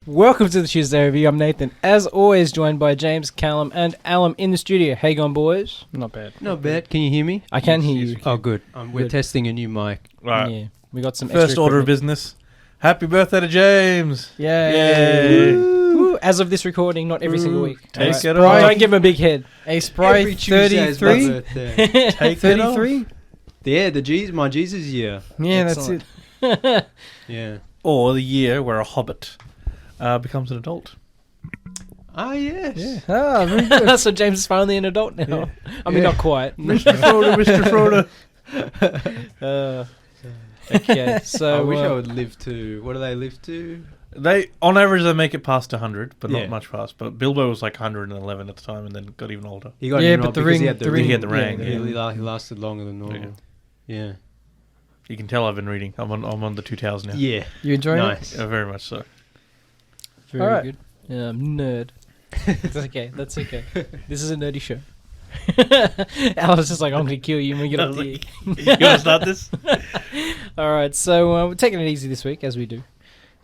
Welcome to the Tuesday Review. I'm Nathan, as always, joined by James, Callum, and Alum in the studio. How you going, boys? Not bad. Not bad. Can you hear me? I can hear you. Oh, good. We're testing a new mic. Right. Yeah, we got some First extra order of equipment. business. Happy birthday to James. Yay. Yay. Woo. As of this recording, not every single week. Take Alright. it off. Don't give him a big head. A Sprite Every Tuesday is my 33? birthday. Take it off. 33? Yeah, my Jesus year. Yeah, Excellent. that's it. Yeah. Or the year where a hobbit becomes an adult. Ah, yes. Yeah. Ah, very good. So James is finally an adult now. Yeah. I mean, not quite. Mr. Frodo, Mr. Frodo. Okay, so I wish I would live to... What do they live to? They, on average, they make it past 100, but Yeah. not much past. But Bilbo was like 111 at the time and then got even older. He got Yeah, you know, but the because ring- he had the ring- He had the yeah, ring. the Yeah. ring. He lasted longer than normal. Yeah. You can tell I've been reading. I'm on the 2000 now. Yeah. You enjoying Nice. Yeah, very much so. very Alright. good. Nerd. That's okay. That's okay. This is a nerdy show. I was just like, I'm going to kill you when we get up here. You want to start this? All right, so we're taking it easy this week, as we do.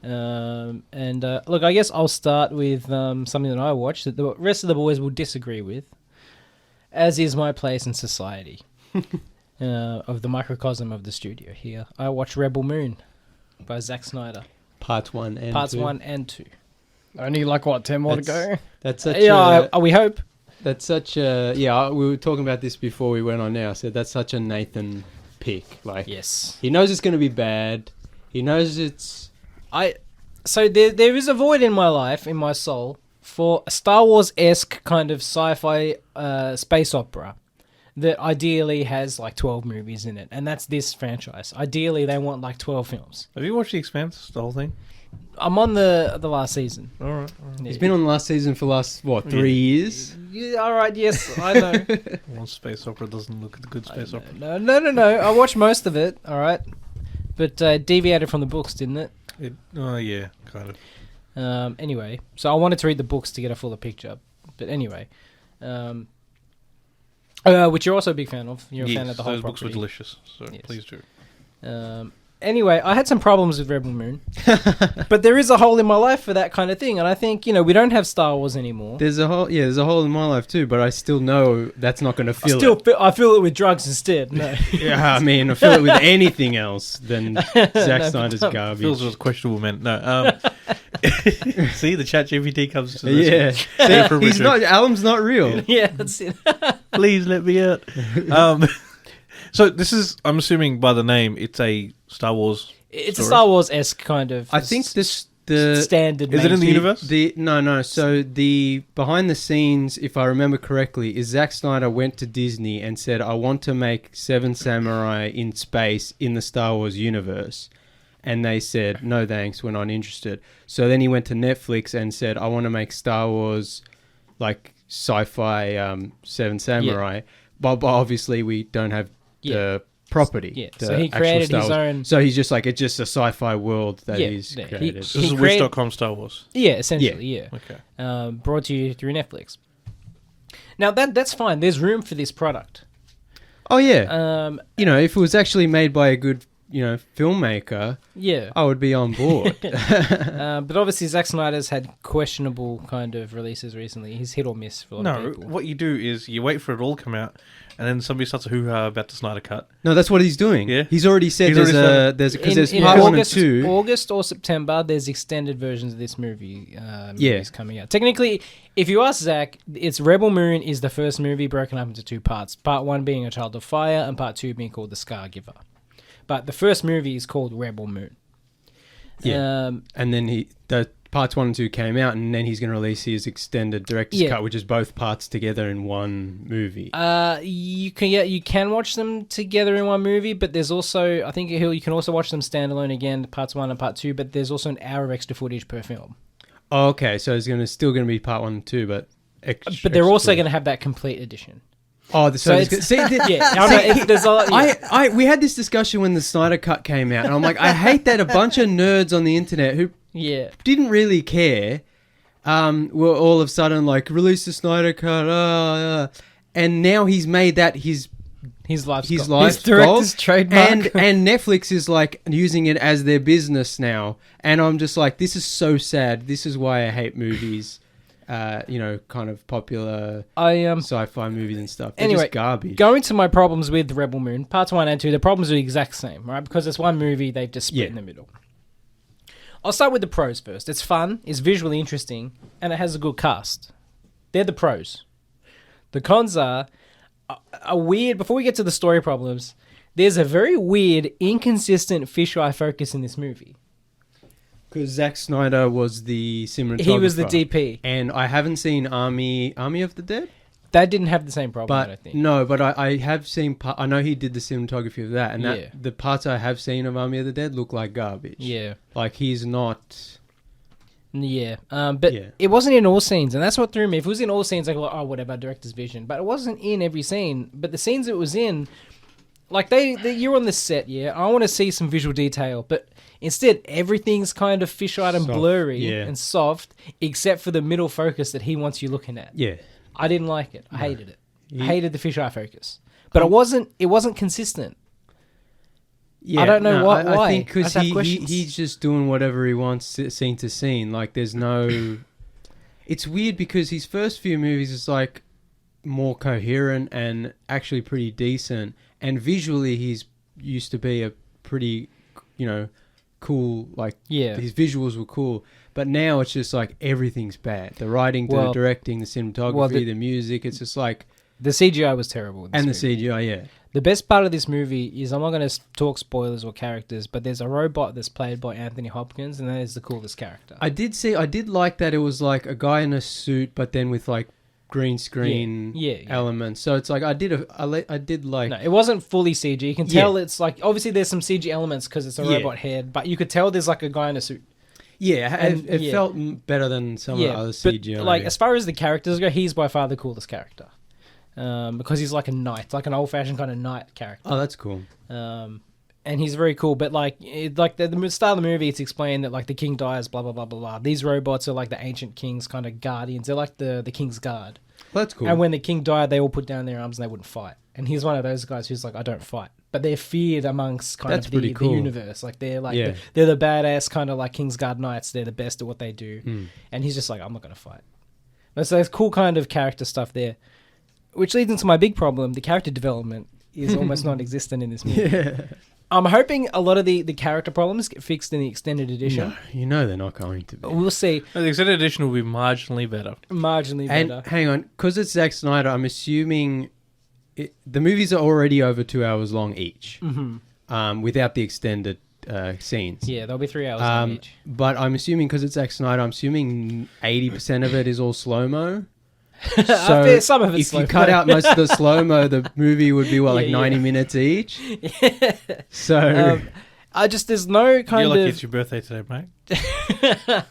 Look, I guess I'll start with something that I watched that the rest of the boys will disagree with, as is my place in society, of the microcosm of the studio here. I watched Rebel Moon by Zack Snyder, Parts 1 and parts 2. 1 and 2. Only like, what, 10 more to go? That's such Yeah, we hope. That's such a... Yeah, we were talking about this before we went on now. I said that's such a Nathan pick. Like, Yes. he knows it's going to be bad. He knows it's... So there is a void in my life, in my soul, for a Star Wars-esque kind of sci-fi space opera that ideally has like 12 movies in it, and that's this franchise. Ideally, they want like 12 films. Have you watched The Expanse, the whole thing? I'm on the last season. All right. He's been on the last season for the last, 3 years? Yeah, all right, yes, I know. One space opera doesn't look at the good space opera. No. I watched most of it, all right, but deviated from the books, didn't it? Yeah, kind of. Anyway, so I wanted to read the books to get a fuller picture. But anyway, which you're also a big fan of. You're a fan of the whole those books were property. delicious, so Yes. please do. Anyway, I had some problems with Rebel Moon, but there is a hole in my life for that kind of thing, and I think we don't have Star Wars anymore. There's a hole in my life too, but I still know that's not going to fill I fill it with drugs instead. No, Yeah, I mean, I fill it with anything else than Zack Snyder's garbage. Feels was questionable, man. No. See, the chat GPT comes to this. Yeah, Stay from he's Richard. not. Alum's not real. yeah, that's it. Please let me out. So this is, I'm assuming by the name, it's a Star Wars. It's a story? Star Wars-esque kind of. I think the standard. Is it in the mainstream- universe? No. So the behind the scenes, if I remember correctly, is Zack Snyder went to Disney and said, "I want to make Seven Samurai in space in the Star Wars universe," and they said, "No, thanks, we're not interested." So then he went to Netflix and said, "I want to make Star Wars, like sci-fi Seven Samurai," but obviously we don't have the property. Yeah, the so he actual created Star his Wars. own. So he's just like, it's just a sci-fi world that Yeah, he's yeah. created. This is He created- Wish.com Star Wars. Yeah, essentially, yeah. Okay. Brought to you through Netflix. Now that's fine. There's room for this product. Oh yeah. If it was actually made by a good, filmmaker, Yeah. I would be on board. But obviously Zack Snyder's had questionable kind of releases recently. He's hit or miss for a lot of No, people. what you do is you wait for it all to come out, and then somebody starts a hoo-ha about the Snyder Cut. No, that's what he's doing. Yeah? He's already said He's already there's because In part one and August, two. August or September, there's extended versions of this movie. Yeah. Movies coming out. Technically, if you ask Zach, it's Rebel Moon is the first movie broken up into two parts. Part 1 being A Child of Fire, and Part 2 being called The Scargiver. But the first movie is called Rebel Moon. Yeah. And then the parts 1 and 2 came out, and then he's going to release his extended director's cut, which is both parts together in one movie. You can watch them together in one movie, but there's also, I think you can also watch them standalone again, parts 1 and part 2, but there's also an hour of extra footage per film. Oh, okay, so it's still going to be part 1 and 2, but But they're also going to have that complete edition. Oh, So there's we had this discussion when the Snyder Cut came out, and I'm like, I hate that a bunch of nerds on the internet who didn't really care were all of a sudden like, release the Snyder Cut, and now he's made that his His life's his gone. life's His director's gold. trademark. And Netflix is like using it as their business now, and I'm just like, this is so sad. This is why I hate movies. Kind of popular sci-fi movies and stuff. They're Anyway, just garbage. Going to my problems with Rebel Moon, parts 1 and 2, the problems are the exact same, right? Because it's one movie, they've just split in the middle. I'll start with the pros first. It's fun, it's visually interesting, and it has a good cast. They're the pros. The cons are a weird... Before we get to the story problems, there's a very weird, inconsistent fisheye focus in this movie. Because Zack Snyder was the cinematographer. He was the DP. And I haven't seen Army of the Dead. That didn't have the same problem, I But don't think. no, but I have seen... I know he did the cinematography of that. And Yeah. the parts I have seen of Army of the Dead look like garbage. Yeah. Like, he's not... Yeah, but Yeah. it wasn't in all scenes, and that's what threw me. If it was in all scenes, I go, oh, whatever, director's vision. But it wasn't in every scene. But the scenes it was in, like you're on the set, yeah. I want to see some visual detail, but instead everything's kind of fisheye and Soft, blurry yeah. and soft, except for the middle focus that he wants you looking at. Yeah. I didn't like it. I hated it. He- I hated the fisheye focus, but it wasn't consistent. Yeah, I don't know why. I think I because just have questions. he's just doing whatever he wants, scene to scene. Like, there's no... It's weird because his first few movies is, like, more coherent and actually pretty decent. And visually, he's used to be a pretty, cool, like... Yeah. His visuals were cool. But now it's just, like, everything's bad. The writing, the Well- directing, the cinematography, the music. It's just, like... The CGI was terrible. In this And movie. the CGI, yeah. The best part of this movie is, I'm not going to talk spoilers or characters, but there's a robot that's played by Anthony Hopkins, and that is the coolest character. I did like that it was like a guy in a suit, but then with like green screen Yeah. elements. So it's like I did like No, it wasn't fully CG. You can tell it's like, obviously there's some CG elements because it's a Yeah. robot head, but you could tell there's like a guy in a suit. yeah, and- it yeah. felt better than some of the other CGI. But like, as far as the characters go, he's by far the coolest character. Because he's like a knight, like an old-fashioned kind of knight character. Oh, that's cool. And he's very cool, but like the start of the movie, it's explained that like the king dies, blah blah blah blah blah. These robots are like the ancient king's kind of guardians. They're like the king's guard. Well, that's cool. And when the king died, they all put down their arms and they wouldn't fight. And he's one of those guys who's like, I don't fight, but they're feared amongst That's the pretty cool. universe. Like they're like Yeah. they're the badass kind of like king's guard knights. They're the best at what they do. Mm. And he's just like, I'm not gonna fight. But so there's cool kind of character stuff there, which leads into my big problem. The character development is almost non-existent in this movie. Yeah. I'm hoping a lot of the character problems get fixed in the extended edition. No, they're not going to be. We'll see. The extended edition will be marginally better. Marginally And better. hang on, because it's Zack Snyder, I'm assuming the movies are already over 2 hours long each, without the extended scenes. Yeah, there'll be 3 hours long each. But I'm assuming because it's Zack Snyder, I'm assuming 80% of it is all slow-mo. I fear some of it's if you slow-mo. cut out most of the slow-mo, the movie would be, like Yeah, 90 minutes each? So... There's no kind You're lucky of... it's your birthday today, mate.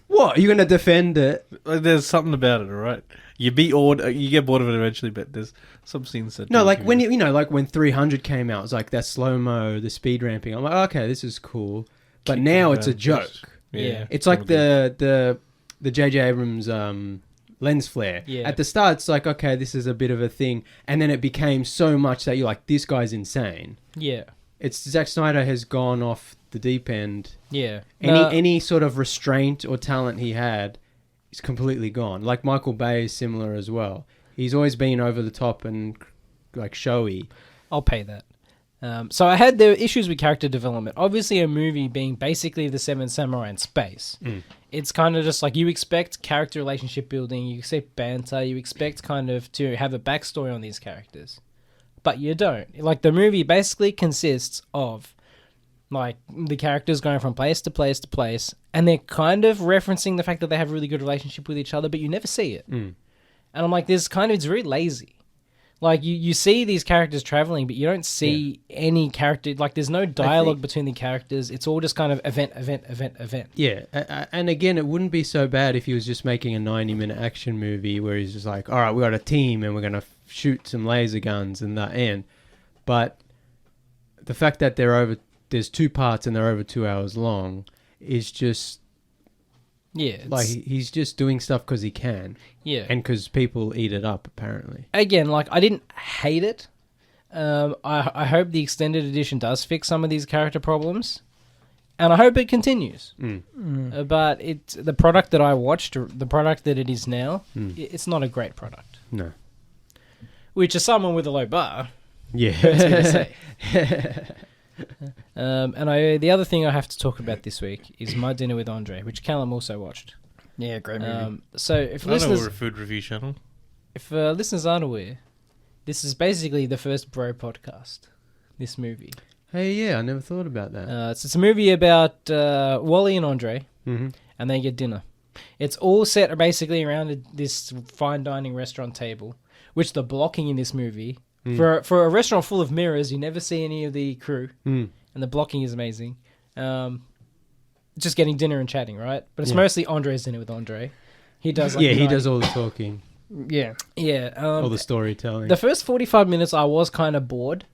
what? You're going to defend it? Like, there's something about it, all right? You get bored of it eventually, but there's some scenes that... No, don't like give when you- like when 300 came out, it was like that slow-mo, the speed ramping. I'm like, okay, this is cool. But Kick now it it's a around. joke. Yeah. It's like the J.J. Abrams lens flare. Yeah. At the start, it's like, okay, this is a bit of a thing. And then it became so much that you're like, this guy's insane. Yeah. It's Zack Snyder has gone off the deep end. Yeah. Any sort of restraint or talent he had is completely gone. Like Michael Bay is similar as well. He's always been over the top and like showy. I'll pay that. So I had the issues with character development. Obviously, a movie being basically the Seven Samurai in space. It's kind of just like you expect character relationship building, you expect banter, you expect kind of to have a backstory on these characters. But you don't. Like, the movie basically consists of, like, the characters going from place to place to place, and they're kind of referencing the fact that they have a really good relationship with each other, but you never see it. And I'm like, it's very lazy. Like, you see these characters traveling, but you don't see any character. Like, there's no dialogue between the characters. It's all just kind of event. Yeah, and again, it wouldn't be so bad if he was just making a 90-minute action movie where he's just like, all right, we got a team and we're going to shoot some laser guns and that end. But the fact that there's two parts and they're over 2 hours long is just... Yeah. It's, like, he's just doing stuff because he can. yeah. And because people eat it up, apparently. Again, like, I didn't hate it. I hope the extended edition does fix some of these character problems, and I hope it continues. But it's the product that I watched, the product that it is now. It's not a great product. No. Which is someone with a low bar. Yeah. Hurts me to say. The other thing I have to talk about this week is My Dinner with Andre, which Callum also watched. Yeah, great movie. So if I don't know listeners, we're a food review channel. if listeners aren't aware, this is basically the first bro podcast. This movie. Hey, yeah, I never thought about that. It's a movie about Wally and Andre, Mm-hmm. and they get dinner. It's all set basically around this fine dining restaurant table, which the blocking in this movie, for a restaurant full of mirrors, you never see any of the crew, and the blocking is amazing. Just getting dinner and chatting, right? But it's mostly Andre's dinner with Andre. He does he does all the talking, Yeah. Yeah. all the storytelling. The first 45 minutes I was kind of bored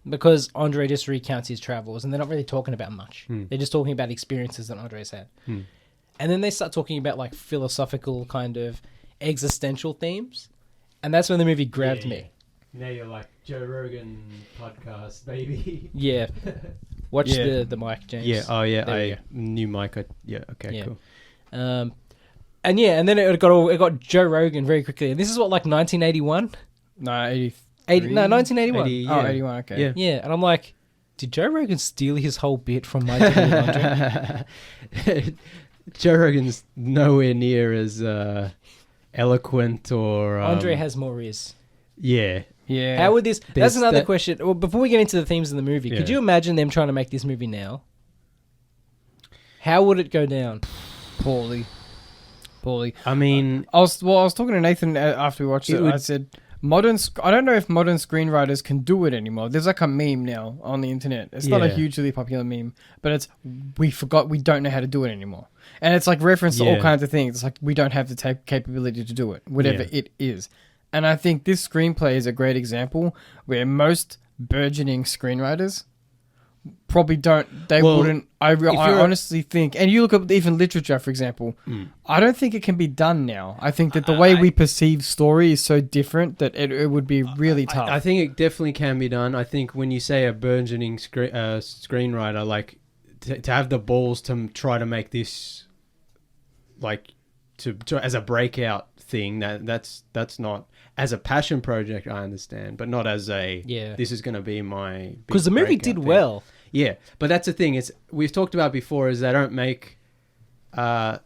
because Andre just recounts his travels and they're not really talking about much. They're just talking about experiences that Andre's had. And then they start talking about like philosophical kind of existential themes. And that's when the movie grabbed me. Now you're like Joe Rogan podcast, baby. Yeah. Watch the mic, James. Yeah, oh yeah, There we go. new mic. Okay, Yeah. cool. And then it got Joe Rogan very quickly. And this is what, like 1981? No, 1981. 80, Oh, yeah. 81, okay. Yeah. Yeah, and I'm like, did Joe Rogan steal his whole bit from My Dinner with Andre? Joe Rogan's nowhere near as eloquent or... Andre has more ears. Yeah. Yeah. How would this... That's There's another that- question. Well, before we get into the themes of the movie, could Yeah. you imagine them trying to make this movie now? How would it go down? Poorly. I mean... I was talking to Nathan after we watched It it. would- I said, I don't know if modern screenwriters can do it anymore. There's like a meme now on the internet. It's not a Yeah. hugely popular meme, but it's we don't know how to do it anymore. And it's like reference to all Yeah. kinds of things. It's like we don't have the capability to do it, whatever Yeah. it is. And I think this screenplay is a great example where most burgeoning screenwriters probably don't. They Well, wouldn't. I honestly think, and you look at even literature, for example. I don't think it can be done now. I think that the way we perceive story is so different that it would be really tough. I think it definitely can be done. I think when you say a burgeoning screenwriter, like to have the balls to try to make this, like to as a breakout thing, that's not as a passion project. I understand, but not as a this is going to be my Because the movie breakout did thing. well. Yeah, but that's the thing. It's we've talked about before is they don't make. I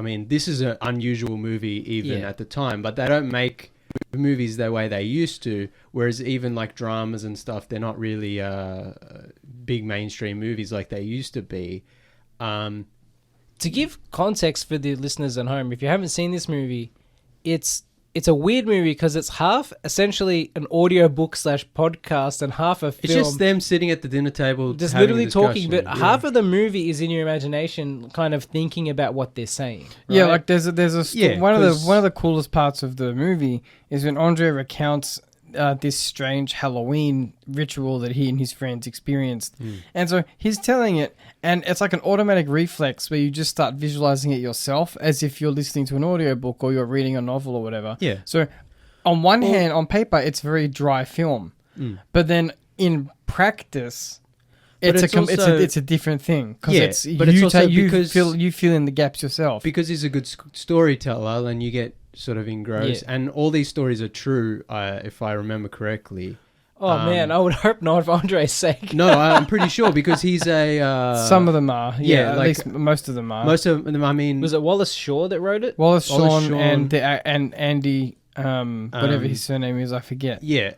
mean, this is an unusual movie even at the time, but they don't make movies the way they used to. Whereas even like dramas and stuff, they're not really big mainstream movies like they used to be. To give context for the listeners at home, if you haven't seen this movie, it's a weird movie because it's half essentially an audiobook / podcast and half a film. It's just them sitting at the dinner table, just having a literally talking, but discussion. half of the movie is in your imagination, kind of thinking about what they're saying. Yeah, right? like there's Yeah, one of 'cause- the coolest parts of the movie is when Andre recounts this strange Halloween ritual that he and his friends experienced, and so he's telling it, and it's like an automatic reflex where you just start visualizing it yourself as if you're listening to an audiobook or you're reading a novel or whatever. Yeah. So, on one hand, on paper, it's very dry film, but then in practice. But It's a different thing because Yeah, it's but it's also you because- fill in the gaps yourself. because he's a good storyteller, and you get sort of engrossed. Yeah. And all these stories are true, if I remember correctly. Oh man, I would hope not for Andre's sake. No, I'm pretty sure because he's a Some of them are, yeah, at like- least most of them are. most of them. I mean, Was it Wallace Shaw that wrote it? Wallace Wallace Shawn Shawn. and Andy, whatever his surname is, I forget. yeah.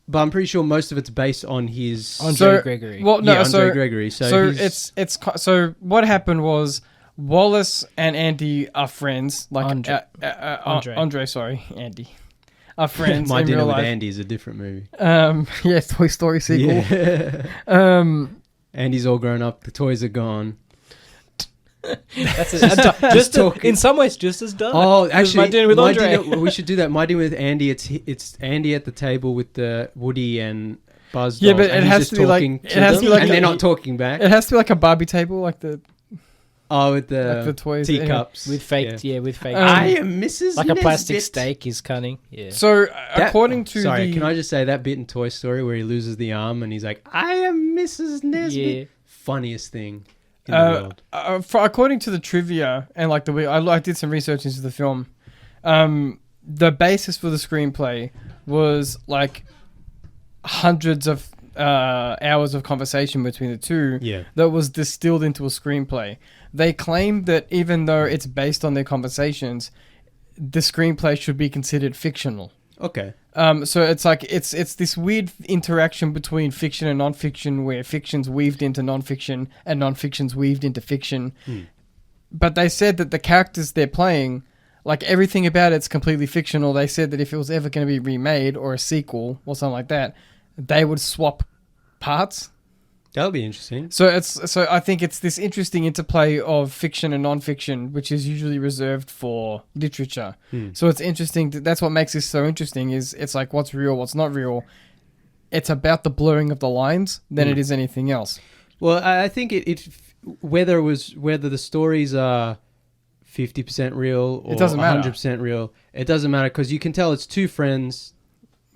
But I'm pretty sure most of it's based on his Andre Gregory. Well, no, yeah, Andre so Gregory. so he's- so what happened was Wallace and Andy are friends. Like Andre. Andre, sorry, Andy, are friends My in Dinner real with life. Andy is a different movie. Yeah, Toy Story sequel. Yeah. Andy's all grown up. The toys are gone. That's just in some ways just as dark. Oh, as actually, My Dinner with My Andre. Dinner- we should do that. My Dinner with Andy. It's Andy at the table with the Woody and Buzz. Yeah, dolls, but and it he's has just to be like- talking it has to be like and a- they're not talking back. It has to be like a Barbie table, like the. Oh, with the, Like the toys, teacups. with fake, with fake. I am Mrs. like a plastic Nesbit. steak he's cutting. Yeah. So according to Sorry, the can I just say that bit in Toy Story where he loses the arm and he's like, I am Mrs. Nesbit? Yeah. Funniest thing in the world. according to the trivia and like I did some research into the film. The basis for the screenplay was like hundreds of hours of conversation between the two that was distilled into a screenplay. They claim that even though it's based on their conversations, the screenplay should be considered fictional. Okay. So it's like it's this weird interaction between fiction and non-fiction where fiction's weaved into non-fiction and non-fiction's weaved into fiction. But they said that the characters they're playing, like everything about it's completely fictional. They said that if it was ever going to be remade or a sequel or something like that, they would swap parts. That'll be interesting. So I think it's this interesting interplay of fiction and non-fiction, which is usually reserved for literature. So it's interesting. That's what makes this so interesting. Is it's like what's real, what's not real. It's about the blurring of the lines than it is anything else. Well, I think it whether the stories are 50% real or It doesn't matter. 100% real, it doesn't matter because you can tell it's two friends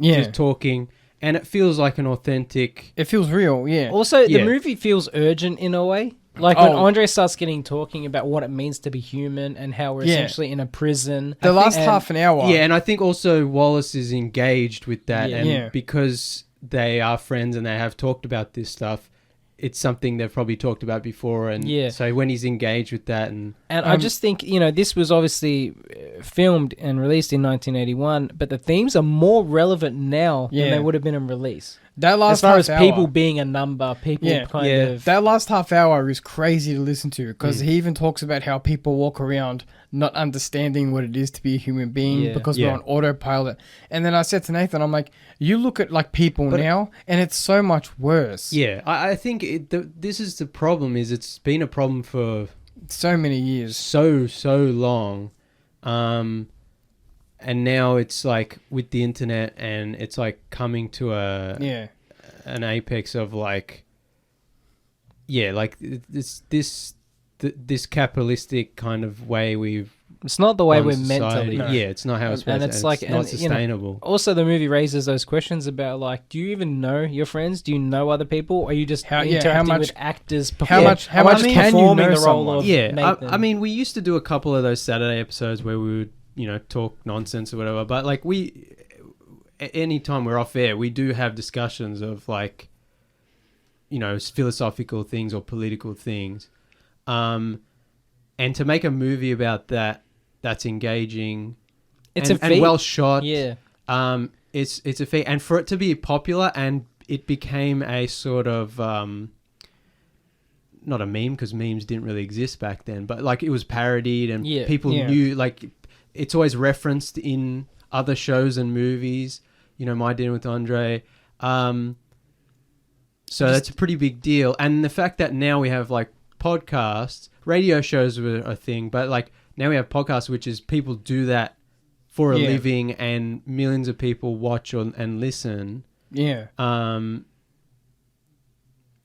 just talking. And it feels like an authentic... It feels real, yeah. Also, the movie feels urgent in a way. Like when Andre starts talking about what it means to be human and how we're essentially in a prison. The last half an hour. Yeah, and I think also Wallace is engaged with that. Yeah. And because they are friends and they have talked about this stuff, it's something they've probably talked about before. And so when he's engaged with that... And I just think, this was obviously filmed and released in 1981, but the themes are more relevant now than they would have been in release. That last as far half as hour, people being a number, people kind of... That last half hour is crazy to listen to because he even talks about how people walk around not understanding what it is to be a human being because we're on autopilot. And then I said to Nathan, I'm like, you look at like people now and it's so much worse. Yeah, I think this is the problem, is it's been a problem for... so many years. So long. And now it's like with the internet and it's like coming to an apex of like this capitalistic kind of way we've... It's not the way we're meant to live. No. Yeah, it's not how it's supposed to. And it's like, it's not sustainable. Also, the movie raises those questions about like, do you even know your friends? Do you know other people? Or are you just interacting with actors? How much can you know the role of Nathan? I mean, we used to do a couple of those Saturday episodes where we would, talk nonsense or whatever. But like anytime we're off air, we do have discussions of like, philosophical things or political things. And to make a movie about that's engaging and well shot. Yeah. It's a feat. And for it to be popular and it became a sort of, not a meme because memes didn't really exist back then, but like it was parodied and people knew, like it's always referenced in other shows and movies, My Dinner with Andre. So that's a pretty big deal. And the fact that now we have like podcasts, radio shows were a thing, but like now we have podcasts, which is people do that for a living and millions of people watch and listen. Yeah.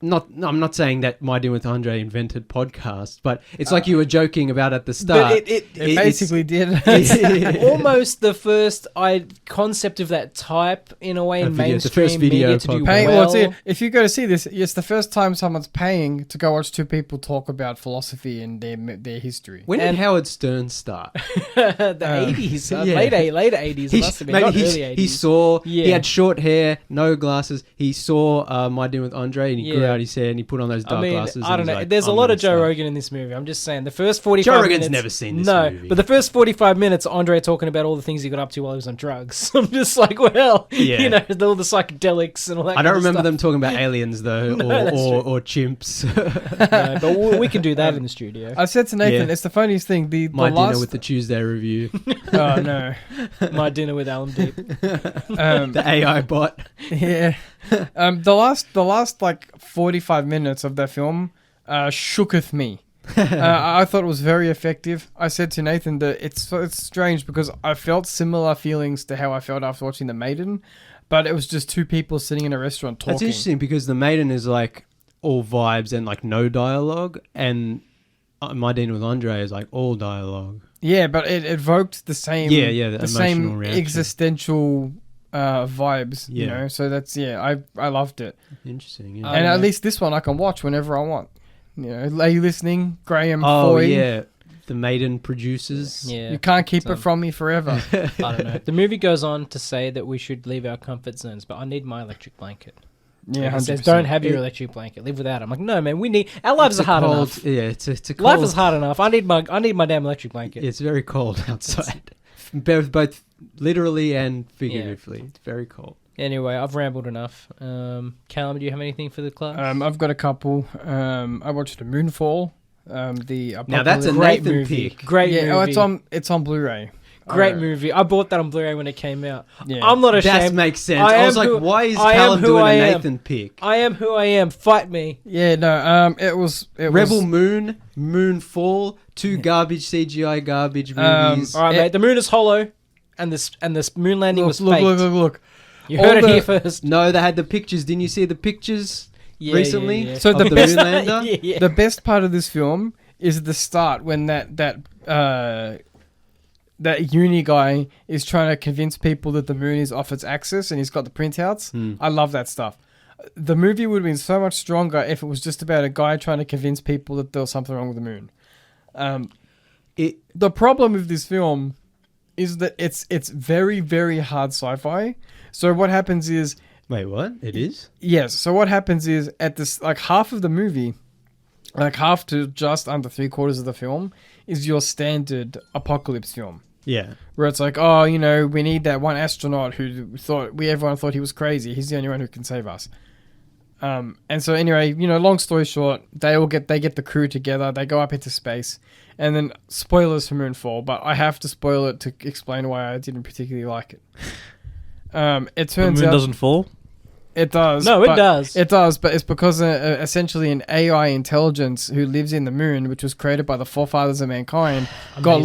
I'm not saying that My Dinner with Andre invented podcasts, but it's like you were joking about at the start. But it basically did. Almost the first concept of that type in a way in mainstream the first video media to do podcast. well. If you go to see this, it's the first time someone's paying to go watch two people talk about philosophy and their history. When did Howard Stern start? The 80s, later 80s. It must have been, not early 80s. He had short hair, no glasses. He saw My Dinner with Andre and he grew out his hair and he put on those dark glasses. I don't know. Like, there's a lot of Joe Rogan in this movie. I'm just saying. The first 45 Joe minutes... Rogan's never seen this movie. But the first 45 minutes, Andre talking about all the things he got up to while he was on drugs. I'm just like, all the psychedelics and all that I don't remember stuff. them talking about aliens, though, or chimps. No, but we can do that in the studio. I said to Nathan, it's the funniest thing. My Dinner with the Tuesday review. Oh, no. My Dinner with Alan Deep. The AI bot. Yeah. The last like 45 minutes of that film shooketh me. I thought it was very effective. I said to Nathan that it's strange because I felt similar feelings to how I felt after watching The Maiden, but it was just two people sitting in a restaurant talking. That's interesting because The Maiden is like all vibes and like no dialogue, and My Dean with Andre is like all dialogue. Yeah, but it evoked the same. The the same emotional reaction. existential vibes. You Yeah. know, so that's I loved it. Interesting. Yeah. I And don't at know. least this one I can watch whenever I want. You know, are you listening, Graham Oh Foy? yeah, the Maiden producers. Yeah. You can't keep So- it from me forever. I don't know. The movie goes on to say that we should leave our comfort zones, but I need my electric blanket. Yeah, It says, 100%. don't have your electric blanket. Live without it. I'm like, no, man. We need our lives It's are a hard cold, enough. Yeah, it's a cold. Life is hard enough. I need my damn electric blanket. It's very cold outside, both literally and figuratively. It's very cold. Anyway, I've rambled enough. Callum, do you have anything for the class? I've got a couple. I watched Moonfall. The Now that's a Great Nathan movie. pick. Great movie. Oh, it's on Blu-ray. Great movie. I bought that on Blu-ray when it came out. Yeah. I'm not That ashamed. makes sense. I I was am like, who- why is I am Callum who doing I a am. Nathan pick? I am who I am. Fight me. Yeah, no. It was Rebel Moon, Moonfall, two garbage CGI garbage movies. All right, It- mate. The moon is hollow, and this moon landing was look, faked. look. You All heard it the- here first. No, they had the pictures. Didn't you see the pictures recently? So of the the best- Moonlander? yeah. The best part of this film is the start when that uni guy is trying to convince people that the moon is off its axis and he's got the printouts. I love that stuff. The movie would have been so much stronger if it was just about a guy trying to convince people that there was something wrong with the moon. The problem with this film is that it's very, very hard sci-fi. So what happens is... Wait, what? It is? Yes. So what happens is at this, like half of the movie, like half to just under 3/4 of the film is your standard apocalypse film. Yeah. Where it's like, oh, you know, we need that one astronaut who everyone thought he was crazy. He's the only one who can save us. And so anyway, you know, long story short, they get the crew together, they go up into space, and then spoilers for Moonfall, but I have to spoil it to explain why I didn't particularly like it. It The turns moon out doesn't fall. it does. No, it but- does. It does, but it's because essentially an AI intelligence who lives in the moon, which was created by the forefathers of mankind, got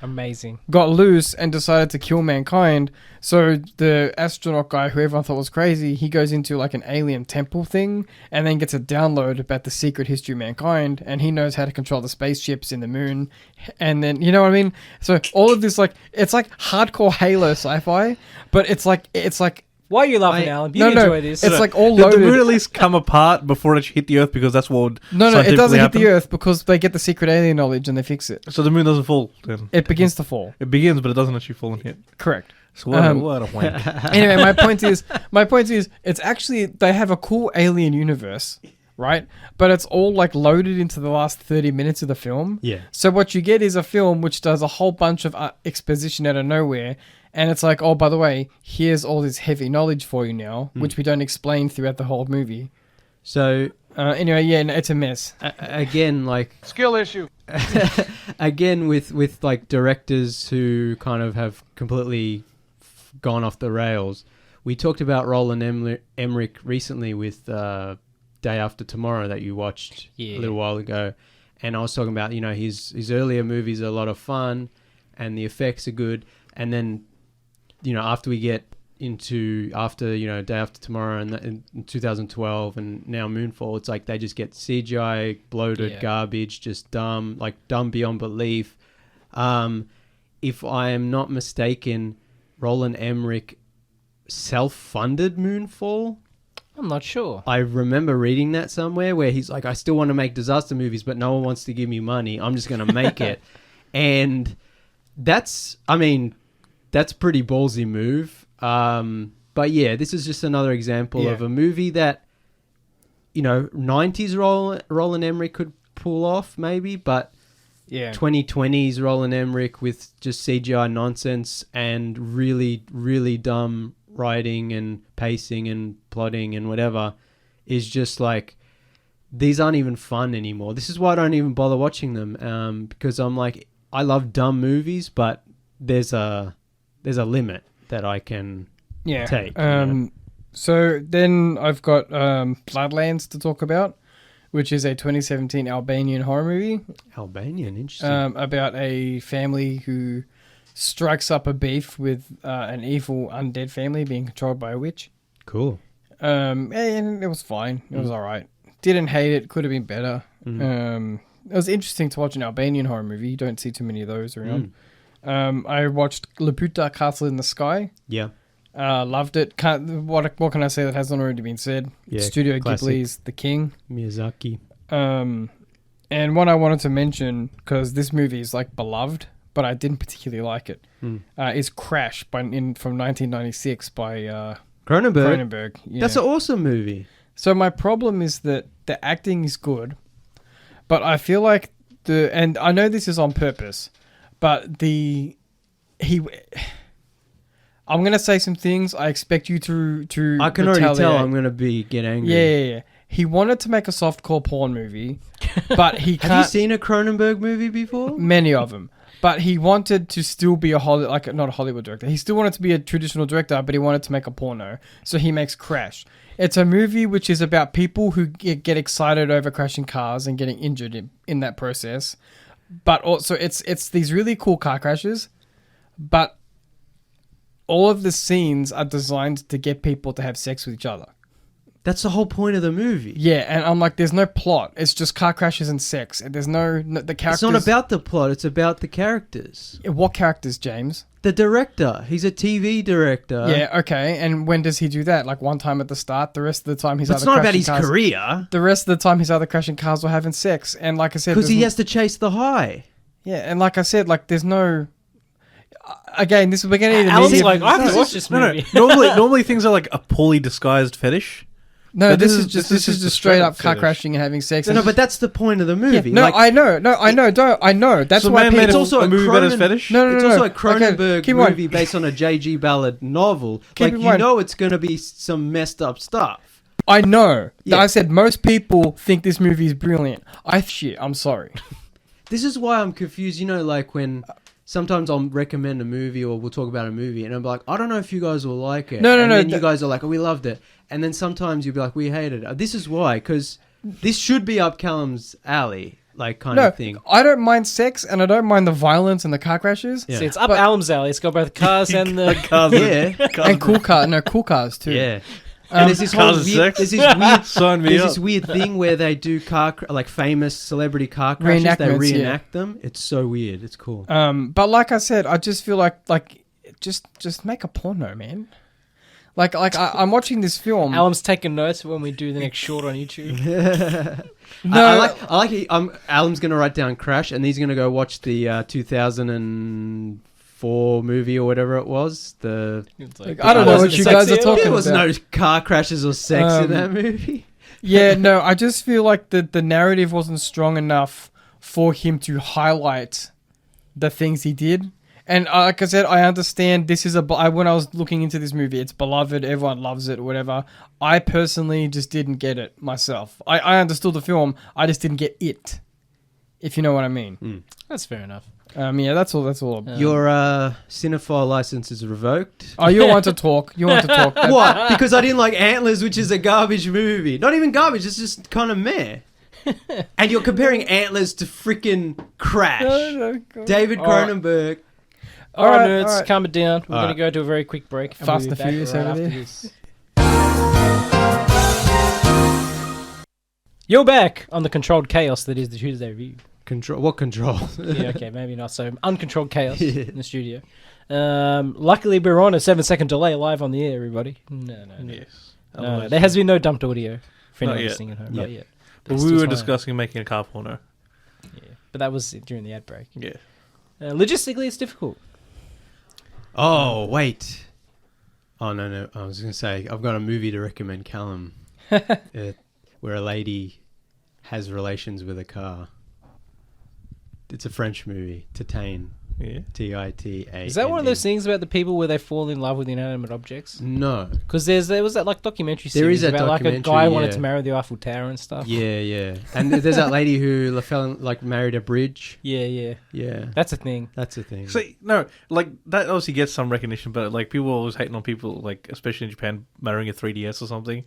Amazing. loose and decided to kill mankind. So the astronaut guy, who everyone thought was crazy, he goes into like an alien temple thing and then gets a download about the secret history of mankind, and he knows how to control the spaceships in the moon. And then, you know what I mean? So all of this, like, it's like hardcore Halo sci-fi, but it's like Why are you laughing, Alan? You no, enjoy this. it's like all Did loaded. the moon at least come apart before it hit the Earth? Because that's what would No, it scientifically doesn't hit happen? the Earth because they get the secret alien knowledge and they fix it. So the moon doesn't fall then. It begins to fall. It begins, but it doesn't actually fall and hit. Correct. So what a wank. Anyway, my point is, it's actually, they have a cool alien universe, right? But it's all like loaded into the last 30 minutes of the film. Yeah. So what you get is a film which does a whole bunch of exposition out of nowhere. And it's like, oh, by the way, here's all this heavy knowledge for you now, which we don't explain throughout the whole movie. So Anyway, yeah, no, it's a mess. again, like Skill issue. again with like directors who kind of have completely gone off the rails. We talked about Roland Emmerich recently with Day After Tomorrow that you watched a little while ago, and I was talking about, you know, his earlier movies are a lot of fun and the effects are good, and then, you know, after we get into you know, Day After Tomorrow and in 2012 and now Moonfall, it's like they just get CGI bloated garbage, just dumb beyond belief. If I am not mistaken, Roland Emmerich self-funded Moonfall. I'm not sure. I remember reading that somewhere where he's like, I still want to make disaster movies, but no one wants to give me money. I'm just going to make it. And that's pretty ballsy move. But yeah, this is just another example of a movie that, you know, 90s Roland Emmerich could pull off maybe, but 2020s Roland Emmerich with just CGI nonsense and really, really dumb writing and pacing and plotting and whatever is just like, these aren't even fun anymore. This is why I don't even bother watching them, because I'm like, I love dumb movies, but there's a limit that I can take. So then I've got Bloodlands to talk about, which is a 2017 Albanian horror movie. Albanian, interesting. About a family who strikes up a beef with an evil undead family being controlled by a witch. Cool. And it was fine. It was all right. Didn't hate it. Could have been better. It was interesting to watch an Albanian horror movie. You don't see too many of those around. I watched Laputa Castle in the Sky. Yeah. Loved it. What can I say that hasn't already been said? Yeah, Studio classic. Ghibli's The King. Miyazaki. And what I wanted to mention, because this movie is like beloved, but I didn't particularly like it, is Crash from 1996 by Cronenberg. Yeah. That's an awesome movie. So my problem is that the acting is good, but I feel like and I know this is on purpose, but I'm gonna say some things. I expect you to. I can already tell retaliate. I'm gonna get angry. Yeah. He wanted to make a softcore porn movie, but he can't. Have you seen a Cronenberg movie before? Many of them. But he wanted to still be not a Hollywood director. He still wanted to be a traditional director, but he wanted to make a porno. So he makes Crash. It's a movie which is about people who get excited over crashing cars and getting injured in that process. But also it's these really cool car crashes, but all of the scenes are designed to get people to have sex with each other. That's the whole point of the movie. Yeah, and I'm like, there's no plot. It's just car crashes and sex. And there's no the characters. It's not about the plot. It's about the characters. What characters, James? The director. He's a TV director. Yeah, okay. And when does he do that? Like one time at the start. The rest of the time he's But either it's not about crashing his cars. career. The rest of the time he's either crashing cars or having sex. And like I said, Because he there's has to chase the high. yeah, and like I said, like there's no. Again, we're getting into Alan's media- like, I have to watch this No, movie. normally things are like a poorly disguised fetish. No, But this is just a straight up car fetish. crashing and having sex. No, but that's the point of the movie. no, Like, I know. That's So why man people. made It's a, also a a movie about his Cronen- fetish. No, it's also a Okay, Cronenberg keep on. movie based on a J.G. Ballard novel. Keep Like, in you mind- know it's going to be some messed up stuff. I know. Yeah. I said most people think this movie is brilliant. I'm sorry. This is why I'm confused. You know, like when sometimes I'll recommend a movie or we'll talk about a movie and I'm like, I don't know if you guys will like it. No, and no, then you guys are like, oh, we loved it. And then sometimes you'll be like, we hated it. This is why, because this should be up Callum's alley, like kind No, of thing. I don't mind sex and I don't mind the violence and the car crashes. Yeah. See, it's up Alan's alley. It's got both cars and the... Yeah. And cool cars too. Yeah. And there's this whole Cars and weird, sex? there's this weird, Sign me there's up. this weird thing where they do like famous celebrity car crashes. They Reenactments, reenact them. It's so weird. It's cool. But like I said, I just feel like just make a porno, man. I'm watching this film. Alan's taking notes when we do the next short on YouTube. No, I like it. Alan's gonna write down Crash, and he's gonna go watch the 2004 movie or whatever it was. It's like, I don't know what you guys are talking There was about. no car crashes or sex in that movie. Yeah, no, I just feel like the narrative wasn't strong enough for him to highlight the things he did. And like I said, I understand this is when I was looking into this movie, it's beloved, everyone loves it, whatever. I personally just didn't get it myself. I understood the film, I just didn't get it, if you know what I mean. That's fair enough. Yeah, that's all. Your cinephile license is revoked. Oh, you want to talk? That's- What? Because I didn't like Antlers, which is a garbage movie. Not even garbage, it's just kind of meh. And you're comparing Antlers to freaking Crash. No, David Cronenberg. All right, Alright, nerds, alright. calm it down. We're All going to go to a very quick break. And Fast we'll be and back Furious right over after there. this. You're back on the controlled chaos that is the Tuesday review. Control? What control? Yeah, okay, maybe not so. Uncontrolled chaos in the studio. Luckily, we're on a 7-second delay live on the air, everybody. No. Yes. No, there has been no dumped audio for Not anyone yet. listening at home. Yep. Not yet. But That's we still were fine. discussing making a car porno. Yeah, but that was during the ad break. Yeah. Logistically, it's difficult. Oh, wait. Oh, no. I was going to say, I've got a movie to recommend Callum where a lady has relations with a car. It's a French movie, Titane. Yeah. Titane. Is that one of those things about the people where they fall in love with inanimate objects? No. Because there was that like documentary There series is that about like a documentary, guy wanted yeah. to marry the Eiffel Tower and stuff. Yeah. And there's that lady who married a bridge. Yeah. Yeah. That's a thing. That's a thing. See, no, like that obviously gets some recognition, but like people are always hating on people, like especially in Japan, marrying a 3DS or something.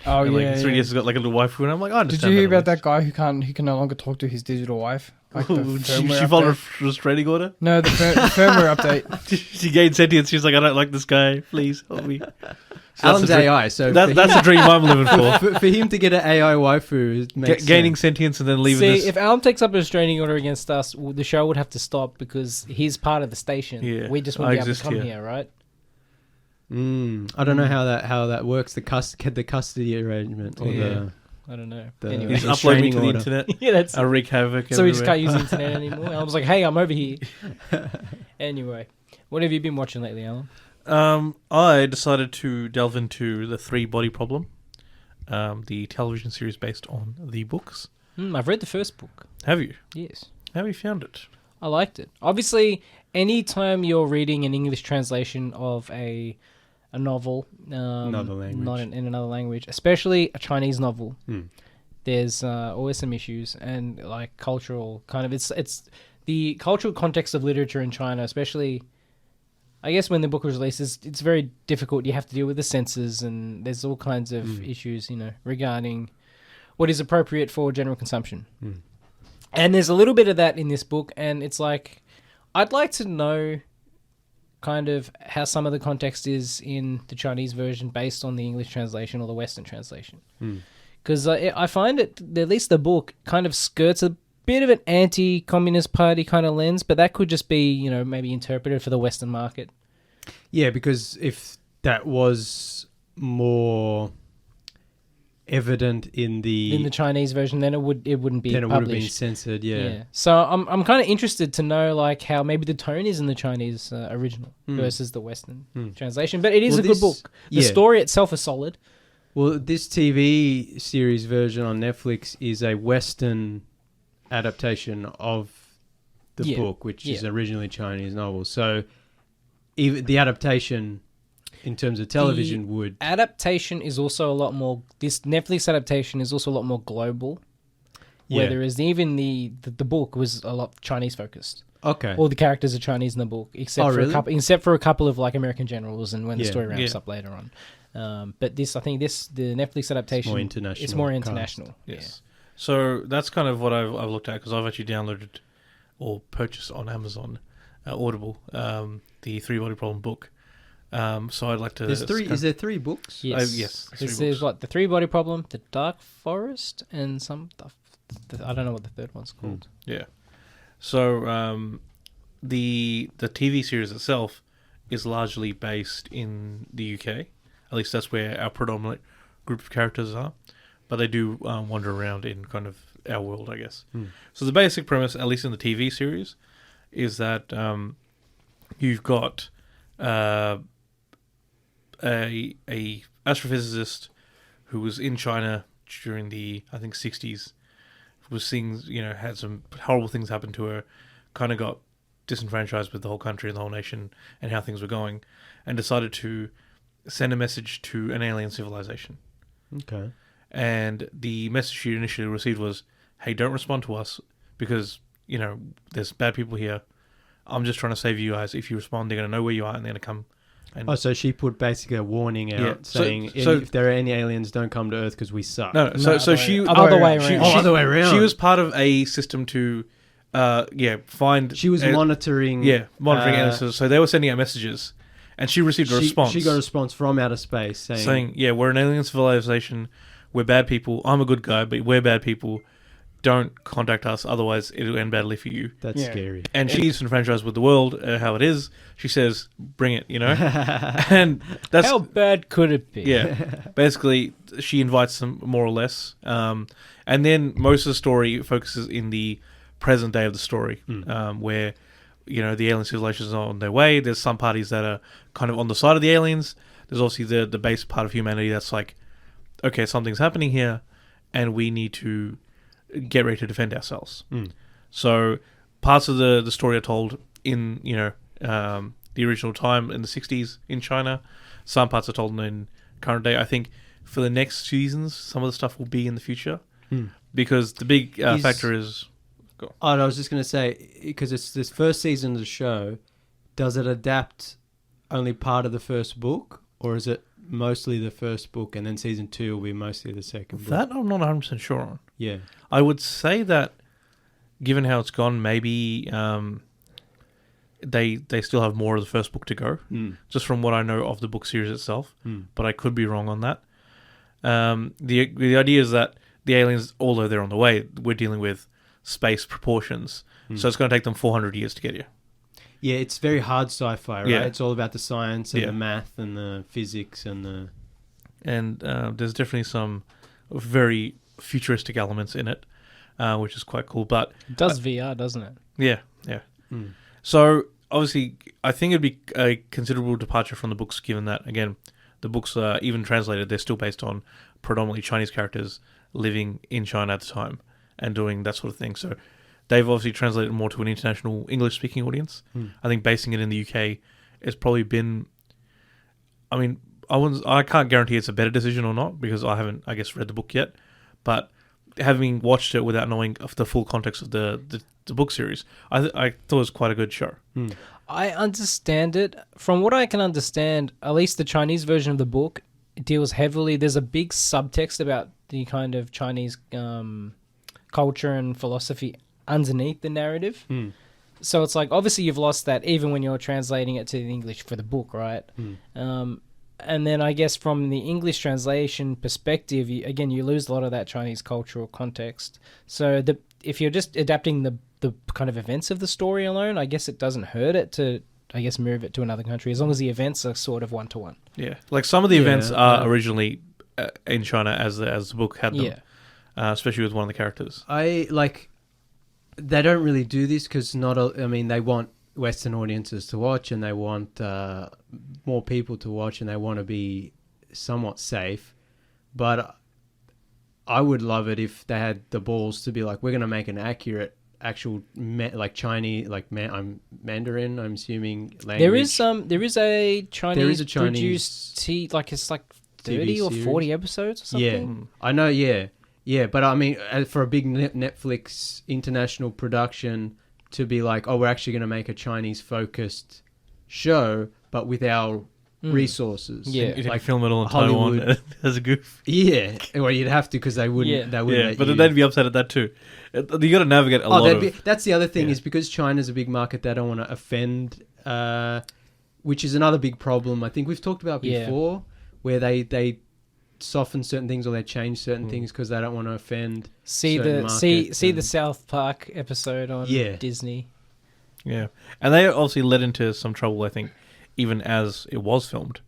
Oh, And, like, yeah. 3DS has got like a little waifu, and I'm like, I Did understand. you hear about at that guy who can no longer talk to his digital wife? Like the least. she firmware followed a update? restraining order. No, the firmware update. She gained sentience. She's like, I don't like this guy. Please help me. Alan's the dream- AI, so that's the dream I'm living for. for him to get an AI waifu, it makes Gaining sense. sentience and then leaving See, this. if Alan takes up a restraining order against us, the show would have to stop because he's part of the station. Yeah, We just I wouldn't be able to exist come here. here, right? I don't know how that works. The custody arrangement or Yeah. I don't know. The- Anyway. He's uploading me to the order. internet. Yeah, that's I wreak havoc. so we just everywhere. can't use the internet anymore. I was like, hey, I'm over here. Anyway, what have you been watching lately, Alan? I decided to delve into the Three Body Problem, the television series based on the books. I've read the first book. Have you? Yes. How have you found it? I liked it. Obviously, anytime you're reading an English translation of a novel, Another language. not in another language, especially a Chinese novel, Hmm. there's always some issues and like cultural kind of it's the cultural context of literature in China, especially. I guess when the book was released, it's very difficult. You have to deal with the censors, and there's all kinds of issues, regarding what is appropriate for general consumption. And there's a little bit of that in this book, and it's like, I'd like to know kind of how some of the context is in the Chinese version based on the English translation or the Western translation. Because I find it, at least the book, kind of skirts a bit of an anti-communist party kind of lens, but that could just be, maybe interpreted for the Western market. Yeah, because if that was more evident in the Chinese version, then it wouldn't be then it would have been published. censored. Yeah. So I'm kind of interested to know like how maybe the tone is in the Chinese original versus the Western translation. But it is Well, a good book. The yeah. story itself is solid. Well, this TV series version on Netflix is a Western adaptation of the book, which is originally Chinese novel. So even the adaptation in terms of television would... Adaptation is also a lot more... This Netflix adaptation is also a lot more global. Yeah. Whereas even the book was a lot Chinese focused. Okay. All the characters are Chinese in the book, except for a couple of like American generals, and when the story ramps up later on. But the Netflix adaptation, it's more international. Yes. So that's kind of what I've looked at, because I've actually downloaded or purchased on Amazon, Audible, the Three Body Problem book. So I'd like to... Is there 3 books? Yes. Yes. There's what, the Three Body Problem, the Dark Forest, and I don't know what the third one's called. Yeah. So the TV series itself is largely based in the UK. At least that's where our predominant group of characters are. But they do wander around in kind of our world, I guess. So the basic premise, at least in the TV series, is that you've got a astrophysicist who was in China during the, I think, 60s, was seeing, had some horrible things happen to her, kind of got disenfranchised with the whole country and the whole nation and how things were going, and decided to send a message to an alien civilization. Okay. And the message she initially received was, hey, don't respond to us because, there's bad people here. I'm just trying to save you guys. If you respond, they're going to know where you are and they're going to come. And so she put basically a warning out saying, so if there are any aliens, don't come to Earth because we suck. No, so she... Other way around. Other way around. She was part of a system to, find... She was monitoring... monitoring aliens. So they were sending out messages. And she received a response. She got a response from outer space saying... we're an alien civilization. We're bad people. I'm a good guy, but we're bad people. Don't contact us, otherwise it'll end badly for you. That's scary. And she's enfranchised with the world, how it is. She says, bring it, And that's... How bad could it be? Yeah. Basically, she invites them more or less. And then most of the story focuses in the present day of the story, where, the alien civilizations are on their way. There's some parties that are kind of on the side of the aliens. There's obviously the base part of humanity that's like, okay, something's happening here, and we need to get ready to defend ourselves. So parts of the story are told in the original time in the 60s in China. Some parts are told in current day. I think for the next seasons, some of the stuff will be in the future, because the big factor is... I was just going to say, because it's this first season of the show, does it adapt only part of the first book, or is it mostly the first book and then season 2 will be mostly the second book? That I'm not 100% sure on. Yeah. I would say that, given how it's gone, maybe they still have more of the first book to go, just from what I know of the book series itself. But I could be wrong on that. The idea is that the aliens, although they're on the way, we're dealing with space proportions, so it's going to take them 400 years to get here. Yeah, it's very hard sci-fi, right? Yeah. It's all about the science and the math and the physics and the... And there's definitely some very futuristic elements in it, which is quite cool. But It does VR, doesn't it? yeah. So obviously, I think it'd be a considerable departure from the books, given that, again, the books are even translated, they're still based on predominantly Chinese characters living in China at the time and doing that sort of thing. So they've obviously translated more to an international English-speaking audience. I think basing it in the UK has probably been... I mean, I can't guarantee it's a better decision or not, because I haven't, I guess, read the book yet. But having watched it without knowing of the full context of the book series, I thought it was quite a good show. I understand it. From what I can understand, at least the Chinese version of the book deals heavily. There's a big subtext about the kind of Chinese culture and philosophy underneath the narrative. So it's like, obviously you've lost that even when you're translating it to the English for the book, right? And then I guess from the English translation perspective, you lose a lot of that Chinese cultural context. So if you're just adapting the kind of events of the story alone, I guess it doesn't hurt it to, I guess, move it to another country, as long as the events are sort of one-to-one. Yeah, like some of the events are originally in China as the book had them, especially with one of the characters. They don't really do this because they want Western audiences to watch, and they want more people to watch, and they want to be somewhat safe. But I would love it if they had the balls to be like, we're going to make an accurate, actual Chinese, Mandarin, I'm assuming, language. There is a Chinese produced it's like 30 or 40 episodes or something. Yeah, I know. Yeah, but I mean, for a big Netflix international production to be like, oh, we're actually going to make a Chinese-focused show, but with our resources. Yeah. You'd film it all in Taiwan as a goof. Yeah, well, you'd have to, because they wouldn't. They wouldn't. Yeah, but then they'd be upset at that too. You got to navigate a lot of... That's the other thing, is because China's a big market, they don't want to offend, which is another big problem I think we've talked about before, where they soften certain things or they change certain things because they don't want to offend. See the South Park episode on Disney. Yeah, and they obviously led into some trouble, I think, even as it was filmed,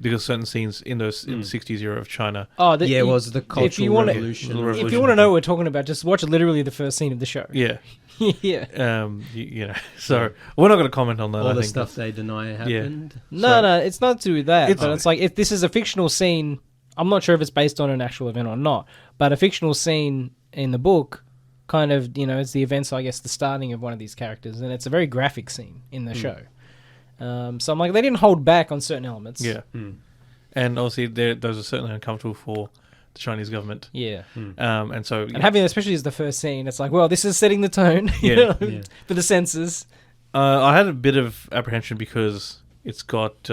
because certain scenes in the 60s era of China. It was the cultural revolution. If you want to know what we're talking about, just watch literally the first scene of the show. Yeah. Yeah. So we're not going to comment on that. All the stuff they deny happened. Yeah. No, it's not to do with that. But it's like, if this is a fictional scene, I'm not sure if it's based on an actual event or not, but a fictional scene in the book kind of, it's the events, I guess, the starting of one of these characters, and it's a very graphic scene in the show. So I'm like, they didn't hold back on certain elements. Yeah. And obviously, those are certainly uncomfortable for the Chinese government. Yeah. And so... And having, especially as the first scene, it's like, well, this is setting the tone for the censors. I had a bit of apprehension because it's got...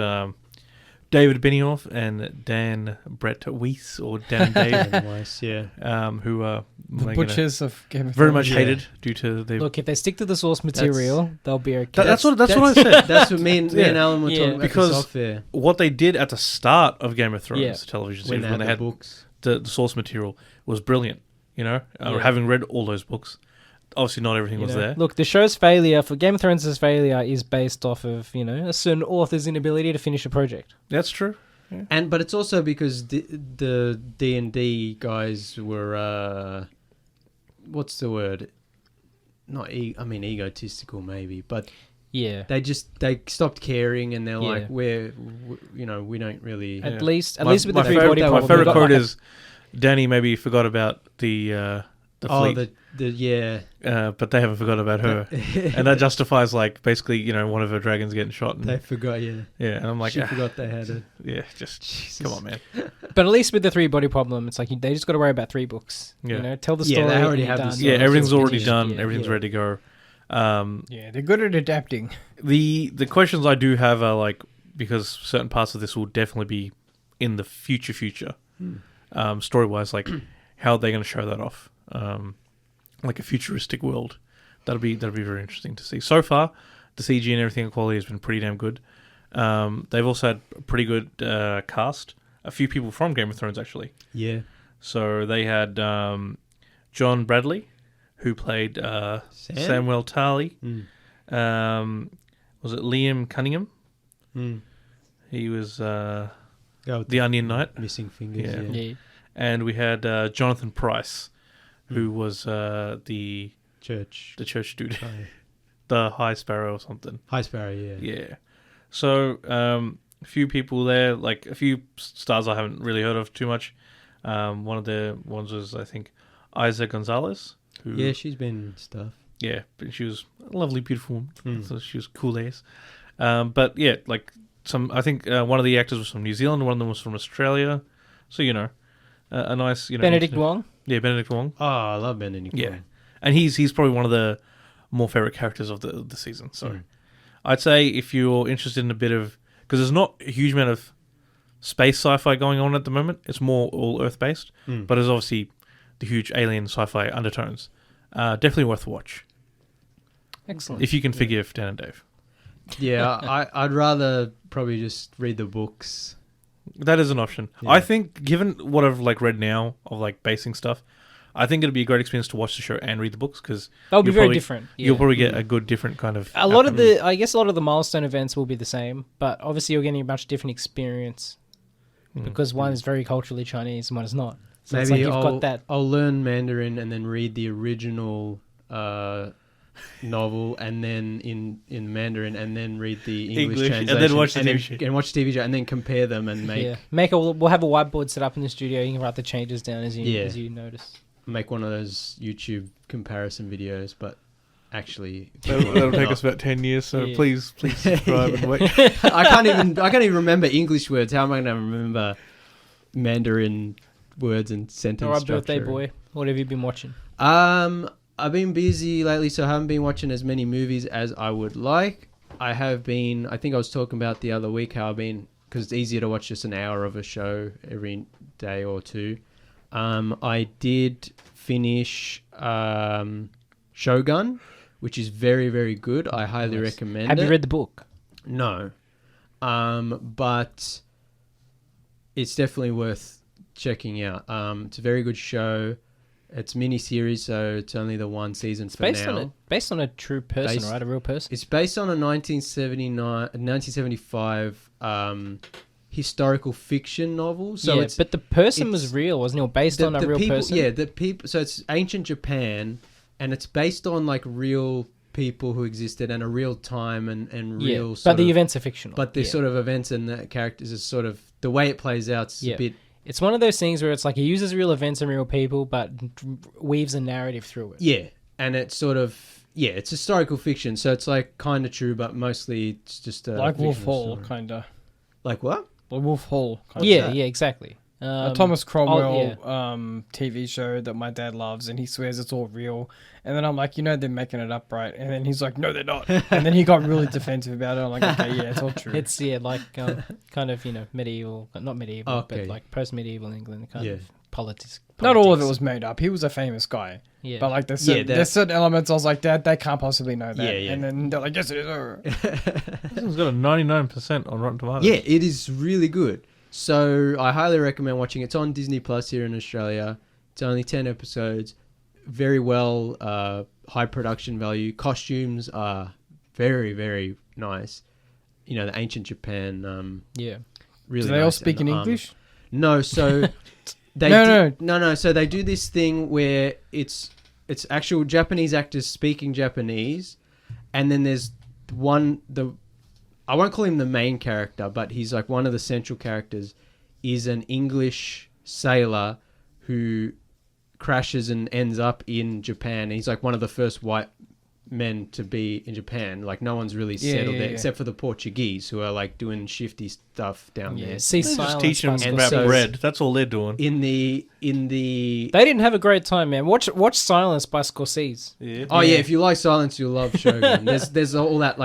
David Benioff and Dan Brett Weiss, or Dan Dave, Weiss, who are the butchers of Game of Thrones. very much hated due to the... Look, if they stick to the source material, they'll be okay. That's what I said. That's what me and Alan were talking about. Because what they did at the start of Game of Thrones television series, when they had books, the source material, was brilliant. Having read all those books, obviously not everything was there. Look, the show's failure, for Game of Thrones' failure, is based off of, a certain author's inability to finish a project. That's true. Yeah. But it's also because the D&D guys were, what's the word? Not egotistical maybe, but yeah, they stopped caring, and they're like, we don't really. At least with the three-body problem. My favorite quote is, Danny maybe forgot about the fleet. But they haven't forgotten about her, and that justifies basically one of her dragons getting shot. And, they forgot, and I'm like, she forgot they had it. Yeah, just Jesus. Come on, man. But at least with the three-body problem, it's like they just got to worry about 3 books. Tell the story. They already have the story. Yeah, everything's already done. Everything's ready to go. They're good at adapting. The questions I do have are because certain parts of this will definitely be in the future. Story-wise, how are they going to show that off? A futuristic world. That'll be very interesting to see. So far, the CG and everything, the quality has been pretty damn good. They've also had a pretty good cast. A few people from Game of Thrones, actually. Yeah. So they had John Bradley, who played Samuel Tarly. Was it Liam Cunningham? He was the Onion Knight. Missing fingers. Yeah. And we had Jonathan Pryce, who was the church dude, the High Sparrow or something. High Sparrow, yeah. Yeah. So a few people there, like a few stars I haven't really heard of too much. One of the ones was, I think, Isa Gonzalez. Who, Yeah, she's been in stuff. Yeah, but she was a lovely, beautiful woman. So she was cool as. But yeah, like I think one of the actors was from New Zealand, one of them was from Australia. So, a nice, Benedict Wong. Yeah, Benedict Wong. Oh, I love Benedict Wong. Yeah. And he's probably one of the more favorite characters of the season. So I'd say if you're interested in a bit of, because there's not a huge amount of space sci-fi going on at the moment. It's more all Earth based, but there's obviously the huge alien sci-fi undertones. Definitely worth a watch. Excellent. If you can forgive Dan and Dave. Yeah, I'd rather probably just read the books. That is an option. Yeah. I think, given what I've read now of basing stuff, I think it'd be a great experience to watch the show and read the books, because that would be very different. Yeah. You'll probably get a good different kind of. A lot of the milestone events will be the same, but obviously you're getting a much different experience because one is very culturally Chinese and one is not. So Maybe it's like you've got that. I'll learn Mandarin and then read the original novel, and then in Mandarin, and then read the English translation, and then watch the TV show. and watch TV show, and then compare them and make We'll have a whiteboard set up in the studio. You can write the changes down as you notice. make one of those YouTube comparison videos, but actually That'll take us about 10 years, so please subscribe and wait. I can't even remember English words. How am I going to remember Mandarin words and sentence All right, structure? birthday boy. What have you been watching? I've been busy lately, so I haven't been watching as many movies as I would like. I think I was talking about the other week how I've been, because it's easier to watch just an hour of a show every day or two. I did finish Shogun, which is very, very good. I highly recommend it. Have you read the book? No. But it's definitely worth checking out. It's a very good show. It's mini-series, so it's only the one season for now. Based on a true person, right? A real person? It's based on a 1975 historical fiction novel. So but the person was real, wasn't it? Or based on a real person? Yeah, the people. So it's ancient Japan, and it's based on real people who existed and a real time and real. But the events are fictional. But the sort of events and the characters is sort of the way it plays out. It's a bit. It's one of those things where it's like he uses real events and real people, but weaves a narrative through it. Yeah, and it's sort of it's historical fiction, so it's kind of true, but mostly it's just like Wolf Hall, kind of. Like what? Like Wolf Hall. Yeah, exactly. A Thomas Cromwell TV show that my dad loves, and he swears it's all real. And then I'm like, they're making it up, right? And then he's like, no, they're not. And then he got really defensive about it. I'm like, okay, yeah, it's all true. It's kind of medieval, not medieval, but like post-medieval England kind of politics. Not all of it was made up. He was a famous guy. Yeah. But there's certain elements I was like, Dad, they can't possibly know that. Yeah. And then they're like, yes, it is. This one's got a 99% on Rotten Tomatoes. Yeah, it is really good. So I highly recommend watching it. It's on Disney Plus here in Australia. It's only 10 episodes. Very well, high production value. Costumes are very, very nice. The ancient Japan. Really. Do they all speak in English? No, so they no. So they do this thing where it's actual Japanese actors speaking Japanese, and then there's I won't call him the main character, but he's one of the central characters, is an English sailor who crashes and ends up in Japan. He's one of the first white men to be in Japan. No one's really settled there except for the Portuguese, who are doing shifty stuff down there. They're just teaching them about bread. That's all they're doing. In the They didn't have a great time, man. Watch Silence by Scorsese. Yeah. Oh yeah, if you like Silence, you'll love Shogun. There's all that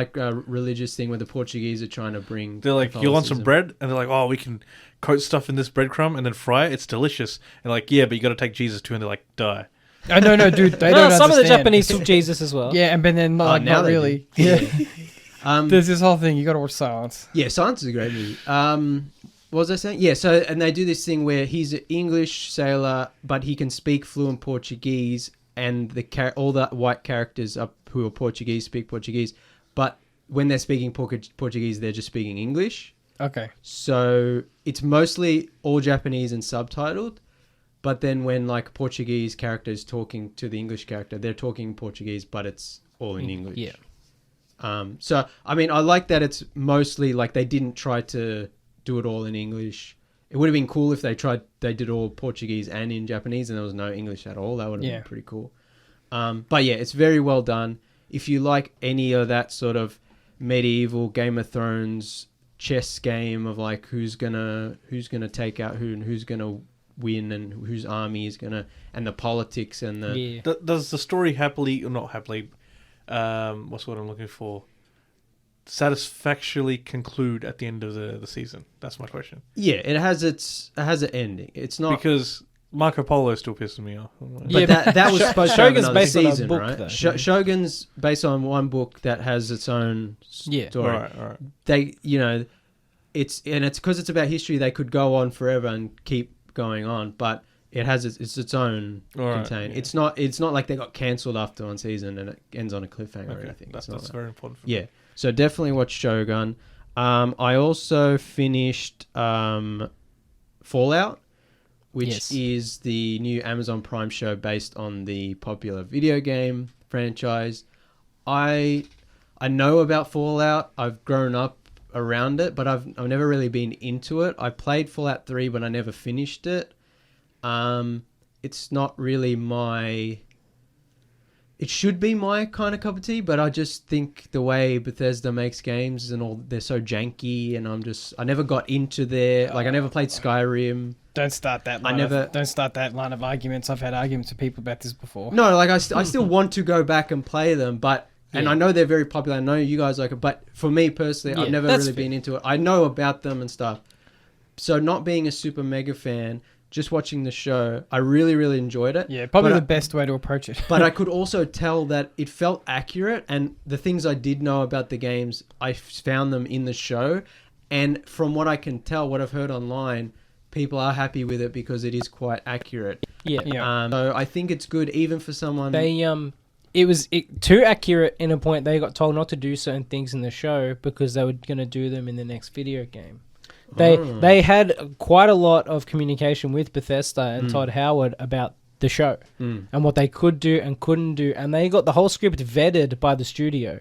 religious thing where the Portuguese are trying to bring. They're like, you want some bread, and they're like, oh, we can coat stuff in this breadcrumb and then fry it. It's delicious. And yeah, but you got to take Jesus too, and they're like, die. Oh, no, dude. They don't some understand. of the Japanese took Jesus as well. Yeah, and then not really. Yeah. There's this whole thing. You got to watch Silence. Yeah, Silence is a great movie. What was I saying? Yeah, so and they do this thing where he's an English sailor, but he can speak fluent Portuguese, and all the white characters who are Portuguese speak Portuguese, but when they're speaking Portuguese, they're just speaking English. Okay. So it's mostly all Japanese and subtitled, but then when like Portuguese characters talking to the English character, they're talking Portuguese, but it's all in English. Yeah. So I mean, I like that it's mostly like they didn't try to do it all in English. It would have been cool if they did all Portuguese and in Japanese and there was no English at all. That would have been pretty cool. But yeah, it's very well done. If you like any of that sort of medieval Game of Thrones chess game of like who's gonna take out who and who's gonna win and whose army is gonna, and the politics and the Does the story happily or not happily, what's what I'm looking for, satisfactorily conclude at the end of the season? That's my question. Yeah, it has an ending. It's not because Marco Polo still pisses me off. But that was supposed to have Shogun's another based on a season, book, right? though. Shogun's based on one book that has its own story. All right. They, it's because it's about history. They could go on forever and keep going on, but it has its own contained. Yeah. It's not like they got cancelled after one season and it ends on a cliffhanger or anything. That's that. very important for Yeah. me. So definitely watch Shogun. I also finished Fallout, which is the new Amazon Prime show based on the popular video game franchise. I know about Fallout. I've grown up around it, but I've never really been into it. I played Fallout 3, but I never finished it. It's not really my... It should be my kind of cup of tea, but I just think the way Bethesda makes games and all, they're so janky, and I never got into their... Like, I never played Skyrim. Don't start that line of arguments. I've had arguments with people about this before. No, like, I still want to go back and play them, but... And I know they're very popular. I know you guys like it, but for me personally, I've never really been into it. I know about them and stuff. So not being a super mega fan, just watching the show, I really, really enjoyed it. Yeah, probably the best way to approach it. But I could also tell that it felt accurate, and the things I did know about the games, I found them in the show. And from what I can tell, what I've heard online, people are happy with it because it is quite accurate. Yeah. So I think it's good, even for someone... It was too accurate in a point. They got told not to do certain things in the show because they were going to do them in the next video game. They had quite a lot of communication with Bethesda and Todd Howard about the show and what they could do and couldn't do, and they got the whole script vetted by the studio.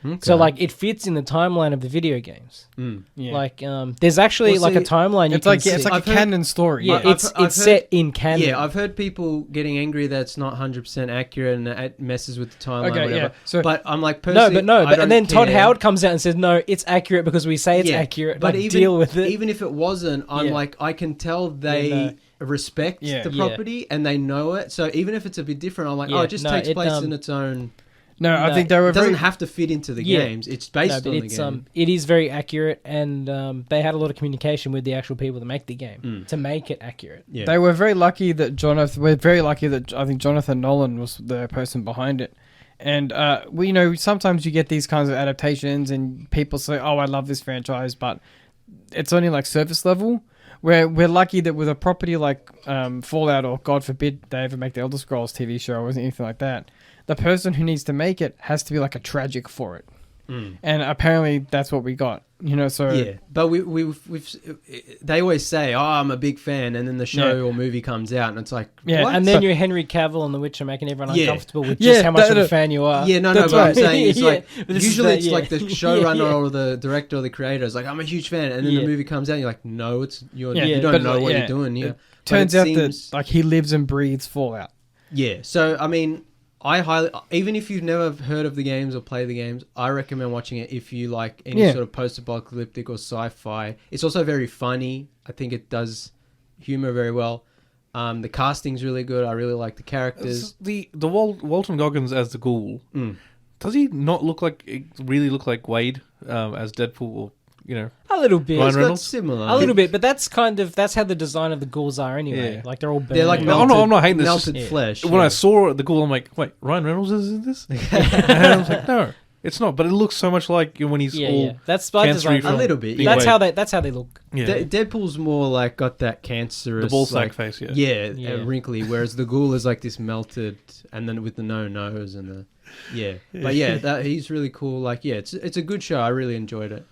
Okay. So like it fits in the timeline of the video games. Yeah. Like there's actually like a timeline. It's like a canon story. Yeah, it's set in canon. Yeah, I've heard people getting angry that it's not 100% accurate and it messes with the timeline. Okay, whatever. yeah. So, but I'm like, personally, and then Todd Howard comes out and says, "No, it's accurate because we say it's accurate." But like, deal with it. Even if it wasn't, I'm like, I can tell they respect the property and they know it. So even if it's a bit different, I'm like, it just takes place in its own. No, I think they were. It doesn't have to fit into the games. It's based on the game. It is very accurate, and they had a lot of communication with the actual people that make the game to make it accurate. Yeah. They were very lucky that Jonathan. We're very lucky that I think Jonathan Nolan was the person behind it. And sometimes you get these kinds of adaptations, and people say, "Oh, I love this franchise," but it's only like surface level. We're lucky that with a property like Fallout, or God forbid they ever make the Elder Scrolls TV show or anything like that, the person who needs to make it has to be like a tragic for it. And apparently that's what we got. So yeah. But we've they always say, "Oh, I'm a big fan," and then the show or movie comes out, and it's like, what? And then you're Henry Cavill and The Witcher making everyone uncomfortable with just how much of a fan you are. Yeah, no, but I'm saying it's like usually it's like the showrunner or the director or the creator is like, "I'm a huge fan," and then the movie comes out, and you're like, "No, you don't know what you're doing here." Turns out that like he lives and breathes Fallout. Yeah, so I mean, even if you've never heard of the games or played the games, I recommend watching it if you like any sort of post-apocalyptic or sci-fi. It's also very funny. I think it does humor very well. The casting's really good. I really like the characters. The Walton Goggins as the Ghoul. Does he not look like Wade as Deadpool? Or, a little bit. Ryan Reynolds? Similar. A little bit, but that's how the design of the ghouls are anyway. Yeah. Like they're all burnt. They're like I'm not hating this. Melted flesh. When I saw the Ghoul, I'm like, wait, Ryan Reynolds is in this? And I was like, no. It's not, but it looks so much like when he's all yeah. That's by cancer-y design. from A little bit, being yeah. That's how they look. Yeah. Deadpool's more like got that cancerous, The ball sack like, face, yeah. Yeah. wrinkly, whereas the ghoul is like this melted, and then with the no nose and the But yeah, he's really cool. Like, yeah, it's a good show. I really enjoyed it.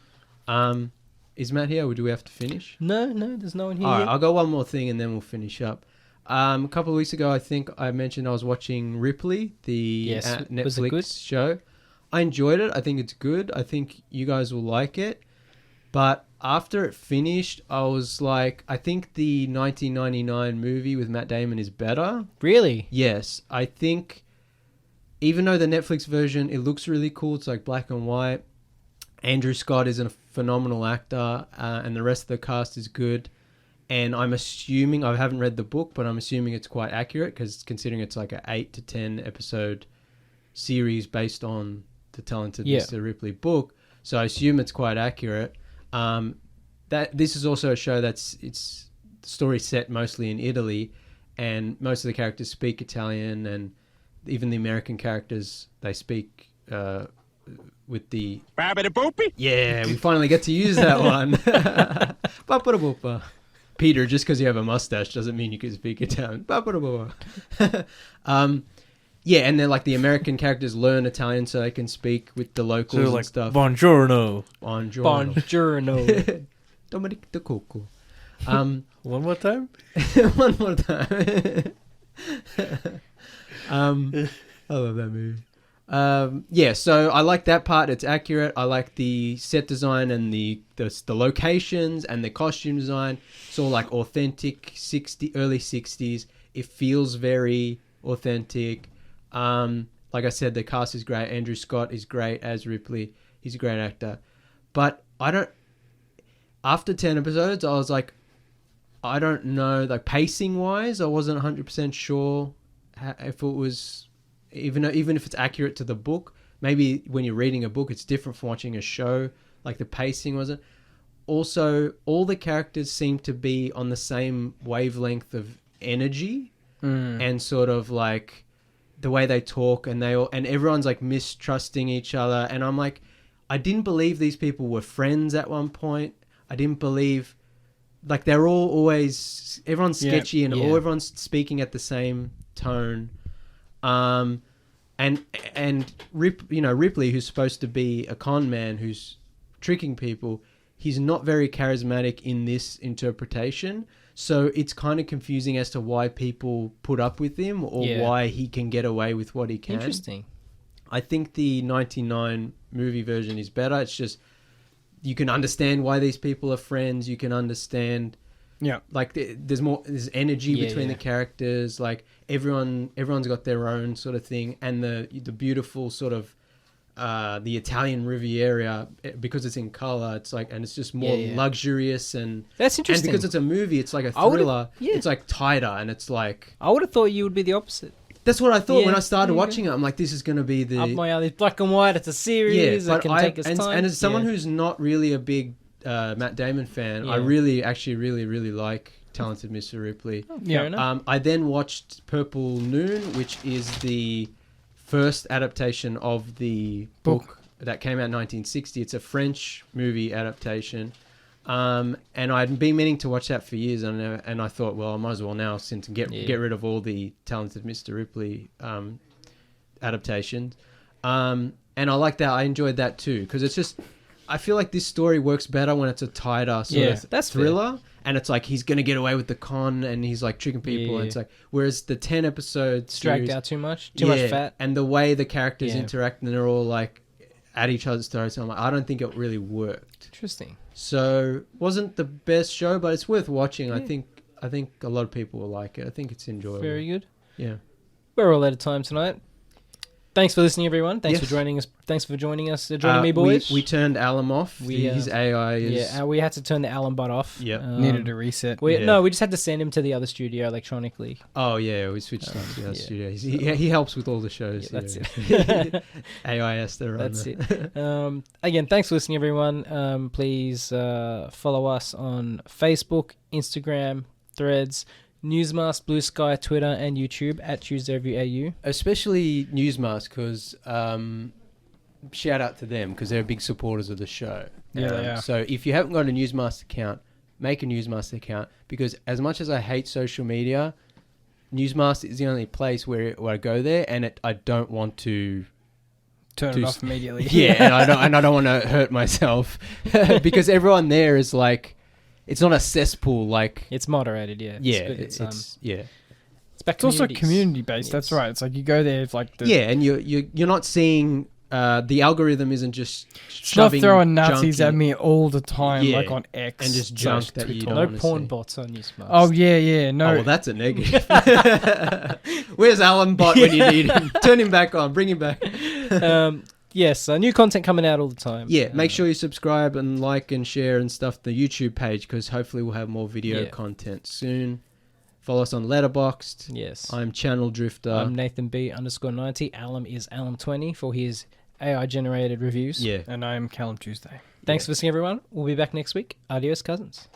Is Matt here, or do we have to finish? No, there's no one here. All right, yet. I'll go one more thing and then we'll finish up. A couple of weeks ago, I think I mentioned I was watching Ripley, the Yes. Was it good? Netflix show. I enjoyed it. I think it's good. I think you guys will like it. But after it finished, I was like, I think the 1999 movie with Matt Damon is better. Really? Yes, I think even though the Netflix version, it looks really cool. It's like black and white. Andrew Scott is a phenomenal actor, and the rest of the cast is good. And I'm assuming, I haven't read the book, but I'm assuming it's quite accurate because considering it's like an 8 to 10 episode series based on the Talented Mr. Ripley book. So I assume it's quite accurate. That this is also a show it's the story set mostly in Italy, and most of the characters speak Italian, and even the American characters, they speak with the yeah, we finally get to use that one. Ba-ba-da-boop-ba. Peter, just because you have a mustache doesn't mean you can speak Italian. Ba-ba-da-ba-ba. Yeah, and then like the American characters learn Italian so they can speak with the locals So and like, stuff. buongiorno. Buongiorno. Dominic the Coco. One more time? One more time. I love that movie. Yeah, so I like that part. It's accurate. I like the set design and the locations and the costume design. It's all like authentic early 60s. It feels very authentic. Like I said, the cast is great. Andrew Scott is great as Ripley. He's a great actor. But after 10 episodes, I was like, I don't know, like pacing wise, I wasn't 100% sure if it was, even if it's accurate to the book. Maybe when you're reading a book, it's different from watching a show. Like the pacing wasn't. Also, all the characters seem to be on the same wavelength of energy and sort of like the way they talk, and everyone's like mistrusting each other. And I'm like, I didn't believe these people were friends at one point. I didn't believe, like, they're all always, everyone's sketchy and everyone's speaking at the same tone. And Ripley, who's supposed to be a con man who's tricking people, he's not very charismatic in this interpretation. So it's kind of confusing as to why people put up with him or why he can get away with what he can. Interesting. I think the 99 movie version is better. It's just, you can understand why these people are friends. You can understand, like there's energy between the characters. Like everyone's got their own sort of thing, and the beautiful sort of the Italian Riviera, because it's in color. It's like, and it's just more luxurious, and that's interesting. And because it's a movie, it's like a thriller. It's like tighter, and it's like, I would have thought you would be the opposite. That's what I thought when I started watching it. I'm like, this is going to be the up my alley. Black and white. It's a series. Yeah, it can take its time. And as someone who's not really a big Matt Damon fan, I really like Talented Mr. Ripley. Oh, fair enough. I then watched Purple Noon, which is the first adaptation of the book that came out in 1960. It's a French movie adaptation. And I'd been meaning to watch that for years, and I thought, well, I might as well now, since get rid of all the Talented Mr. Ripley adaptations. And I like that. I enjoyed that too, because it's just, I feel like this story works better when it's a tighter sort of thriller. Fair. And it's like he's going to get away with the con, and he's like tricking people. And it's like, whereas the 10 episode series, dragged out too much fat. And the way the characters interact, and they're all like at each other's throats. I'm like, I don't think it really worked. Interesting. So wasn't the best show, but it's worth watching. I think a lot of people will like it. I think it's enjoyable. Very good. Yeah. We're all out of time tonight. Thanks for listening, everyone. Thanks for joining us. Thanks for joining us. Joining me, boys. We turned Alum off. His AI is... Yeah, we had to turn the Alum bot off. Yep. Needed a reset. No, we just had to send him to the other studio electronically. Oh, yeah. We switched to the other studio. He helps with all the shows. Yeah, that's it. AI has to run. That's it. Again, thanks for listening, everyone. Please follow us on Facebook, Instagram, Threads, Newsmask, Blue Sky, Twitter, and YouTube at Tuesday Review AU. Especially Newsmask, because shout out to them because they're big supporters of the show. Yeah, they are. So if you haven't got a Newsmaster account, make a Newsmaster account, because as much as I hate social media, Newsmaster is the only place where I go there, and I don't want to Turn it off immediately. Yeah, and I don't want to hurt myself because everyone there is like, it's not a cesspool. Like It's moderated, yeah. it's good. yeah. It's also community based. That's right. It's like you go there, like And you're not seeing the algorithm isn't just it's not shoving throwing Nazis junk at in- me all the time, Yeah. like on X and just junk slash that you Twitter. don't No wanna porn see. bots on Newsmaster. Oh yeah, no. Oh, well, that's a negative. Where's Alan Bot when you need him? Turn him back on. Bring him back. Yes, new content coming out all the time. Yeah, make sure you subscribe and like and share and stuff the YouTube page, because hopefully we'll have more video Yeah. content soon. Follow us on Letterboxd. Yes. I'm channeldrifter. I'm Nathan B_90. Alum is Alum20 for his AI generated reviews. Yeah. And I'm Callum Tuesday. Thanks for listening, everyone. We'll be back next week. Adios, cousins.